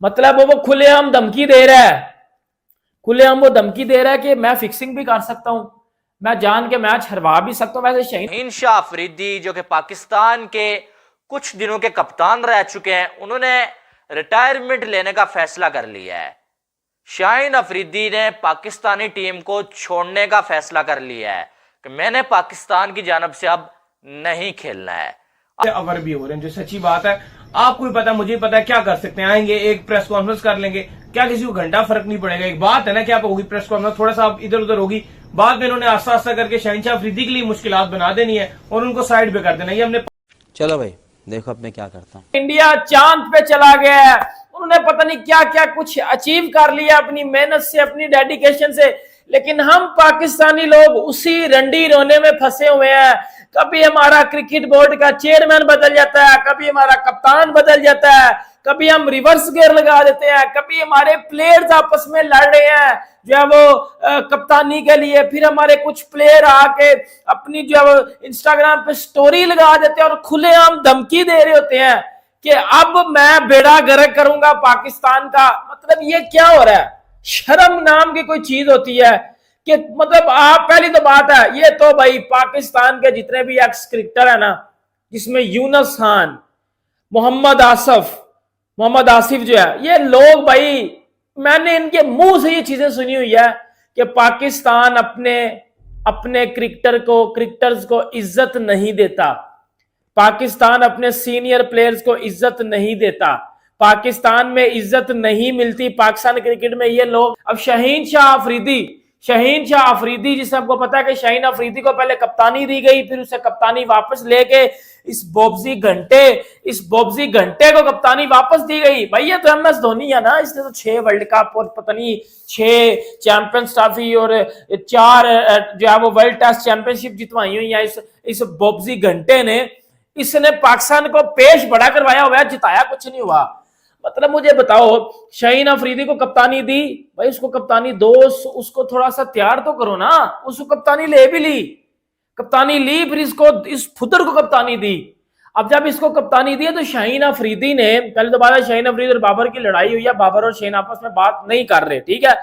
मतलब वो खुलेआम धमकी दे रहा है, खुलेआम वो धमकी दे रहा है कि मैं फिक्सिंग भी कर सकता हूं, मैं जान के मैच हरवा भी सकता हूं। वैसे शाहीन शाह अफरीदी जो कि पाकिस्तान के कुछ दिनों के कप्तान रह चुके हैं, उन्होंने रिटायरमेंट लेने का फैसला कर लिया है। शाहीन अफरीदी ने पाकिस्तानी टीम को छोड़ने का फैसला कर लिया है कि मैंने पाकिस्तान की जानब से अब नहीं खेलना है। अवर भी हो रहे हैं, जो सच्ची बात है। आपको भी पता, मुझे भी पता है, क्या कर सकते हैं, आएंगे एक प्रेस कॉन्फ्रेंस कर लेंगे, क्या किसी को घंटा फर्क नहीं पड़ेगा। एक बात है ना, क्या होगी प्रेस कॉन्फ्रेंस, थोड़ा सा इधर उधर होगी, बाद में इन्होंने आस्ता आस्ता करके शाहीन शाह अफरीदी के लिए मुश्किलात बना देनी है और उनको साइड पे कर देना। ये हमने चलो भाई देखो अब मैं क्या करता हूँ। इंडिया चांद पे चला गया है, उन्होंने पता नहीं क्या क्या कुछ अचीव कर लिया अपनी मेहनत से, अपनी डेडिकेशन से, लेकिन हम पाकिस्तानी लोग उसी रंडी रोने में फंसे हुए हैं। कभी हमारा क्रिकेट बोर्ड का चेयरमैन बदल जाता है, कभी हमारा कप्तान बदल जाता है, कभी हम रिवर्स गियर लगा देते हैं, कभी हमारे प्लेयर्स आपस में लड़ रहे हैं जो है वो कप्तानी के लिए, फिर हमारे कुछ प्लेयर आके अपनी जो है वो इंस्टाग्राम पे स्टोरी लगा देते हैं और खुलेआम धमकी दे रहे होते हैं कि अब मैं बेड़ा गर्क करूंगा पाकिस्तान का। मतलब ये क्या हो रहा है? शर्म नाम की कोई चीज होती है कि मतलब आप, पहली तो बात है ये तो भाई पाकिस्तान के जितने भी एक्स क्रिकेटर है ना, जिसमें यूनुस खान, मोहम्मद आसिफ जो है, ये लोग भाई, मैंने इनके मुंह से ये चीजें सुनी हुई है कि पाकिस्तान अपने क्रिकेटर्स को इज्जत नहीं देता, पाकिस्तान अपने सीनियर प्लेयर्स को इज्जत नहीं देता, पाकिस्तान में इज्जत नहीं मिलती पाकिस्तान क्रिकेट में। ये लोग अब शाहीन शाह अफरीदी जिसे आपको पता है कि शाहीन अफरीदी को पहले कप्तानी दी गई, फिर उसे कप्तानी वापस लेके इस बोब्जी घंटे को कप्तानी वापस दी गई। भाई ये तो MS धोनी है ना, इसने तो 6 वर्ल्ड कप और पता नहीं 6 चैंपियंस ट्रॉफी और 4 जो है वो वर्ल्ड टेस्ट चैंपियनशिप जितवाई हुई है इस बोब्जी घंटे ने। इसने पाकिस्तान को पेश बड़ा करवाया हुआ है, जिताया कुछ नहीं हुआ। मतलब मुझे बताओ, शाहीन अफरीदी को कप्तानी दी, भाई उसको कप्तानी दो, उसको थोड़ा सा तैयार तो करो ना। उसको कप्तानी कप्तानी ली, फिर इस फुदर को कप्तानी दी। अब जब इसको कप्तानी दी तो शाहीन अफरीदी ने, पहले तो बात है शाहीन अफरीदी और बाबर की लड़ाई हुई है, बाबर और शाहीन आपस में बात नहीं कर रहे, ठीक है।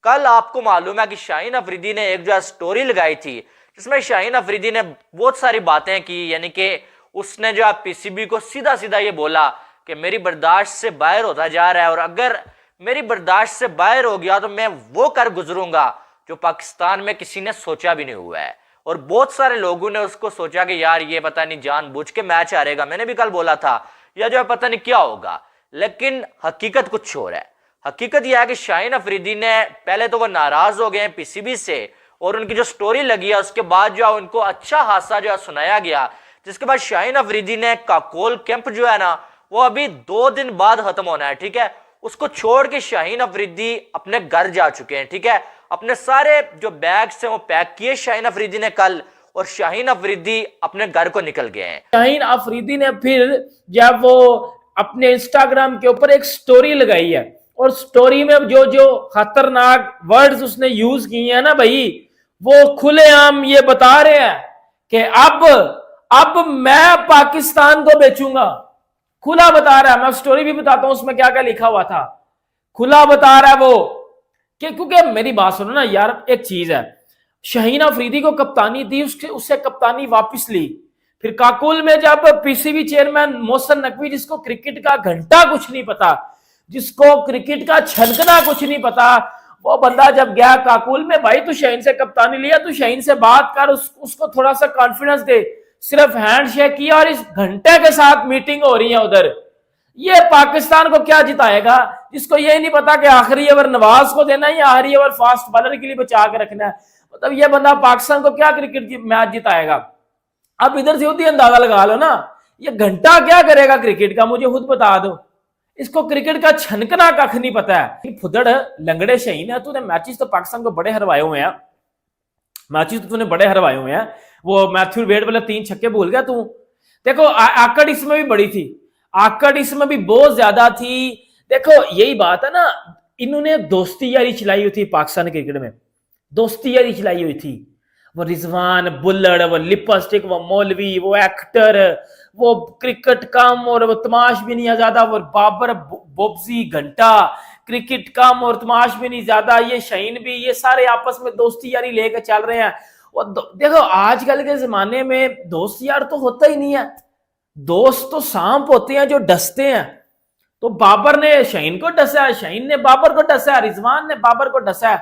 कल आपको मालूम है कि शाहीन अफरीदी ने एक जो स्टोरी लगाई थी जिसमें शाहीन अफरीदी ने बहुत सारी बातें की, यानी कि उसने जो PCB को सीधा सीधा ये बोला कि मेरी बर्दाश्त से बाहर होता जा रहा है और अगर मेरी बर्दाश्त से बाहर हो गया तो मैं वो कर गुजरूंगा जो पाकिस्तान में किसी ने सोचा भी नहीं हुआ है। और बहुत सारे लोगों ने उसको सोचा कि यार ये पता नहीं जानबूझ के मैच हारेगा, मैंने भी कल बोला था, या जो है पता नहीं क्या होगा, लेकिन हकीकत कुछ और है। हकीकत यह है कि शाहीन अफरीदी ने पहले तो वो नाराज हो गए PCB से और उनकी जो स्टोरी लगी है उसके बाद जो है उनको अच्छा हादसा जो है सुनाया गया, जिसके बाद शाहीन अफरीदी ने काकोल कैंप जो है ना वो अभी 2 दिन बाद खत्म होना है, ठीक है। उसको छोड़ के शाहीन अफरीदी अपने घर जा चुके हैं, ठीक है। अपने सारे जो बैग्स हैं वो पैक किए शाहीन अफरीदी ने कल, और शाहीन अफरीदी अपने घर को निकल गए हैं। शाहीन अफरीदी ने फिर जब वो अपने इंस्टाग्राम के ऊपर एक स्टोरी लगाई है और स्टोरी में जो खतरनाक वर्ड्स उसने यूज किए हैं ना भाई, वो खुलेआम ये बता रहे हैं कि अब मैं पाकिस्तान को बेचूंगा। खुला बता रहा है, मैं स्टोरी भी बताता हूं उसमें क्या क्या लिखा हुआ था। खुला बता रहा है वो कि, क्योंकि मेरी बात सुनो ना यार, एक चीज है, शाहीन अफरीदी को कप्तानी दी, उससे कप्तानी वापस ली, फिर काकुल में जब PCB चेयरमैन मोहसिन नकवी, जिसको क्रिकेट का घंटा कुछ नहीं पता, जिसको क्रिकेट का छनकना कुछ नहीं पता, वो बंदा जब गया काकुल में, भाई तू शाहीन से कप्तानी लिया, तू शाहीन से बात कर, उसको थोड़ा सा कॉन्फिडेंस दे, सिर्फ हैंड शेक किया और इस घंटे के साथ मीटिंग हो रही है उधर। ये पाकिस्तान को क्या जिताएगा, जिसको ये नहीं पता कि आखिरी ओवर नवाज को देना है या आखिरी ओवर फास्ट बॉलर के लिए बचा के रखना है। मतलब ये बंदा पाकिस्तान को क्या क्रिकेट की मैच जिताएगा? अब इधर से ही अंदाजा लगा लो ना, ये घंटा क्या करेगा क्रिकेट का, मुझे खुद बता दो। इसको क्रिकेट का छनकना कख नहीं पता है। फुदड़ लंगड़े शाहीन है, तूने मैचेस तो पाकिस्तान को बड़े हरवाए हुए हैं, मैचेस तो तूने बड़े हरवाए हुए हैं। वो मैथ्यू वेड वाले 3 छक्के भूल गया तू। देखो आकड़ इसमें भी बड़ी थी, आकड़ इसमें भी बहुत ज्यादा थी। देखो यही बात है ना, इन्होंने दोस्ती यारी चलाई हुई थी पाकिस्तान क्रिकेट में, दोस्ती यारी चलाई हुई थी। वो रिजवान, बुल्लड़, वो लिपस्टिक, वो मौलवी, वो एक्टर, वो क्रिकेट कम और वो तमाश भी नहीं ज्यादा, वो बाबर बोब्जी घंटा, क्रिकेट कम और तमाश भी नहीं ज्यादा, ये शाहीन भी, ये सारे आपस में दोस्ती यारी लेके चल रहे हैं। और देखो आजकल के जमाने में दोस्त यार तो होता ही नहीं है, दोस्त तो सांप होते हैं जो डसते हैं। तो बाबर ने शाहीन को डसा, शाहीन ने बाबर को डसा, रिजवान ने बाबर को डसा।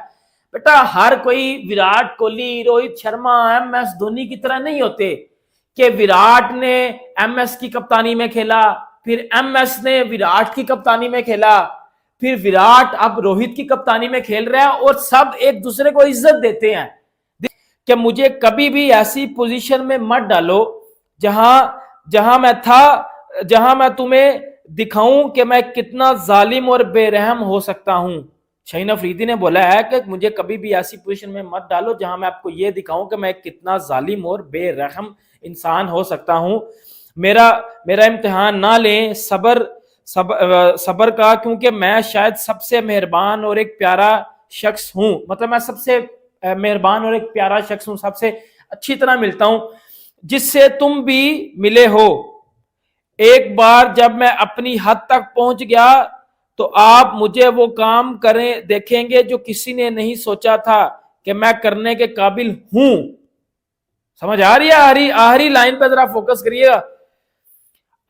बेटा हर कोई विराट कोहली, रोहित शर्मा, MS धोनी की तरह नहीं होते कि विराट ने MS की कप्तानी में खेला, फिर MS ने विराट की कप्तानी में खेला, फिर विराट अब रोहित की कप्तानी में खेल रहा है और सब एक दूसरे को इज्जत देते हैं कि मुझे कभी भी ऐसी पोजीशन में मत डालो जहां मैं तुम्हें दिखाऊं कि मैं कितना जालिम और बेरहम हो सकता हूं। शाहीन अफरीदी ने बोला है कि मुझे कभी भी ऐसी पोजीशन में मत डालो जहां मैं आपको यह दिखाऊं कि मैं कितना जालिम और बेरहम इंसान हो सकता हूं। मेरा इम्तिहान ना लें सबर का, क्योंकि मैं शायद सबसे मेहरबान और एक प्यारा शख्स हूं। मतलब मैं सबसे मेहरबान और एक प्यारा शख्स हूं, सबसे अच्छी तरह मिलता हूं जिससे तुम भी मिले हो। एक बार जब मैं अपनी हद तक पहुंच गया तो आप मुझे वो काम करें देखेंगे जो किसी ने नहीं सोचा था कि मैं करने के काबिल हूं। समझ आ रही है? आखिरी लाइन पे जरा फोकस करिएगा।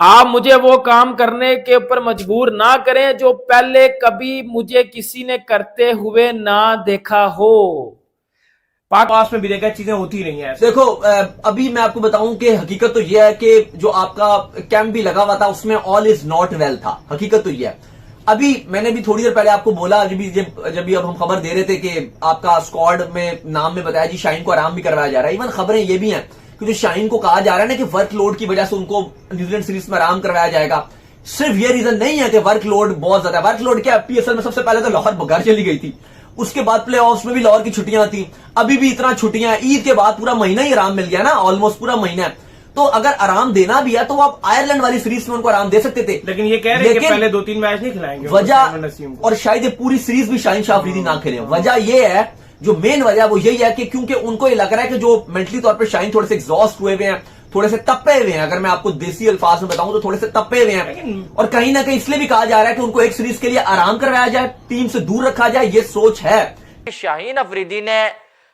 आप मुझे वो काम करने के ऊपर मजबूर ना करें जो पहले कभी मुझे किसी ने करते हुए ना देखा हो। पास में भी देखा चीजें होती नहीं है। देखो अभी मैं आपको बताऊं कि हकीकत तो यह है कि जो आपका कैंप भी लगा हुआ था उसमें ऑल इज नॉट वेल था। हकीकत तो यह है। अभी मैंने भी थोड़ी देर पहले आपको बोला, जब भी अब हम खबर दे रहे थे कि आपका स्क्वाड में नाम में बताया जी शाहीन को आराम भी करवाया जा रहा है। इवन खबरें ये भी हैं कि जो शाहीन को कहा जा रहा है ना कि वर्कलोड की वजह से उनको न्यूजीलैंड सीरीज में आराम करवाया जाएगा, सिर्फ ये रीजन नहीं है कि वर्कलोड बहुत ज्यादा। वर्कलोड क्या, PSL में सबसे पहले तो लाहौर घर चली गई थी, उसके बाद प्लेऑफ्स में भी लाहौर की छुट्टियां थी, अभी भी इतना छुट्टियां, ईद के बाद पूरा महीना ही आराम मिल गया ना, ऑलमोस्ट पूरा महीना। तो अगर आराम देना भी है तो आप आयरलैंड वाली सीरीज में उनको आराम दे सकते थे, लेकिन ये कह रहे हैं कि पहले 2-3 मैच नहीं खिलाएंगे वजह, और शायद ये पूरी सीरीज भी शाहीन शाह अफरीदी ना खेले। वजह ये है, जो मेन वजह वो यही है कि क्योंकि उनको ये लग रहा है कि जो मेंटली तौर पर शाहीन थोड़े से एग्जॉस्ट हुए हुए हैं, थोड़े से तपे हुए हैं। अगर मैं आपको देसी अल्फाज में बताऊं तो थोड़े से तपे हुए हैं, और कहीं ना कहीं इसलिए भी कहा जा रहा है कि उनको एक सीरीज के लिए आराम करवाया जाए, टीम से दूर रखा जाए, ये सोच है। शाहीन अफरीदी ने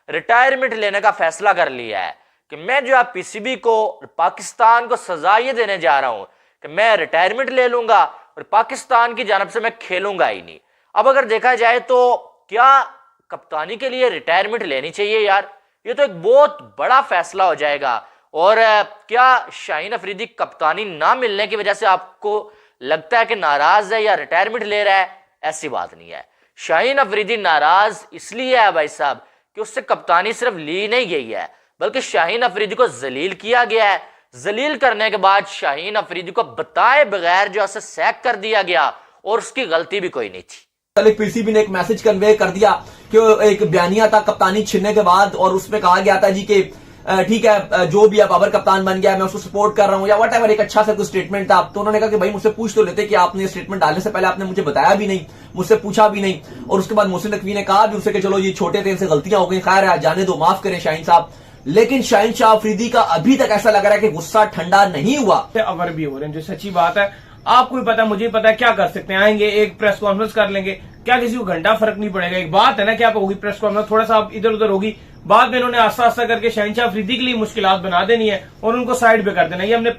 रिटायरमेंट लेने का फैसला कर लिया है कि मैं जो है PCB को, पाकिस्तान को सजा ये देने जा रहा हूं कि मैं रिटायरमेंट ले लूंगा और पाकिस्तान की जानब से मैं खेलूंगा ही नहीं। अब अगर देखा जाए तो क्या कप्तानी के लिए रिटायरमेंट लेनी चाहिए यार? ये तो एक बहुत बड़ा फैसला हो जाएगा। और क्या शाहीन अफरीदी कप्तानी ना मिलने की वजह से आपको लगता है कि नाराज है या रिटायरमेंट ले रहा है? ऐसी बात नहीं है। शाहीन अफरीदी नाराज इसलिए है भाई साहब कि उससे कप्तानी सिर्फ ली नहीं गई है, बल्कि शाहीन अफरीदी को जलील किया गया है। जलील करने के बाद शाहीन अफरीदी को बताए बगैर जो है सैक कर दिया गया, और उसकी गलती भी कोई नहीं थी। PCB ने एक मैसेज कन्वे कर दिया कि एक बयानिया था कप्तानी छीनने के बाद, और उसमें कहा गया था जी कि ठीक है जो भी है बाबर कप्तान बन गया, मैं उसको सपोर्ट कर रहा हूं या वट एवर, एक अच्छा सा कुछ स्टेटमेंट था। तो उन्होंने कहा कि भाई मुझसे पूछ तो लेते कि आपने स्टेटमेंट डालने से पहले आपने मुझे बताया भी नहीं, मुझसे पूछा भी नहीं। और उसके बाद मोहसिन नकवी ने कहा भी उससे कि चलो ये छोटे थे, इनसे गलतियां हो गई, खैर है जाने दो, माफ करें शाहीन साहब। लेकिन शाहीन शाह अफरीदी का अभी तक ऐसा लग रहा है कि गुस्सा ठंडा नहीं हुआ। अवर भी हो रहे हैं, जो सच्ची बात है। आपको भी पता, मुझे पता है, क्या कर सकते हैं, आएंगे एक प्रेस कॉन्फ्रेंस कर लेंगे, क्या किसी को घंटा फर्क नहीं पड़ेगा। एक बात है ना, क्या होगी प्रेस कॉन्फ्रेंस, थोड़ा सा आप इधर उधर होगी, बाद में इन्होंने आस्ता आस्ता करके शाहीन शाह अफरीदी के लिए मुश्किलात बना देनी है और उनको साइड पे कर देना। ये हमने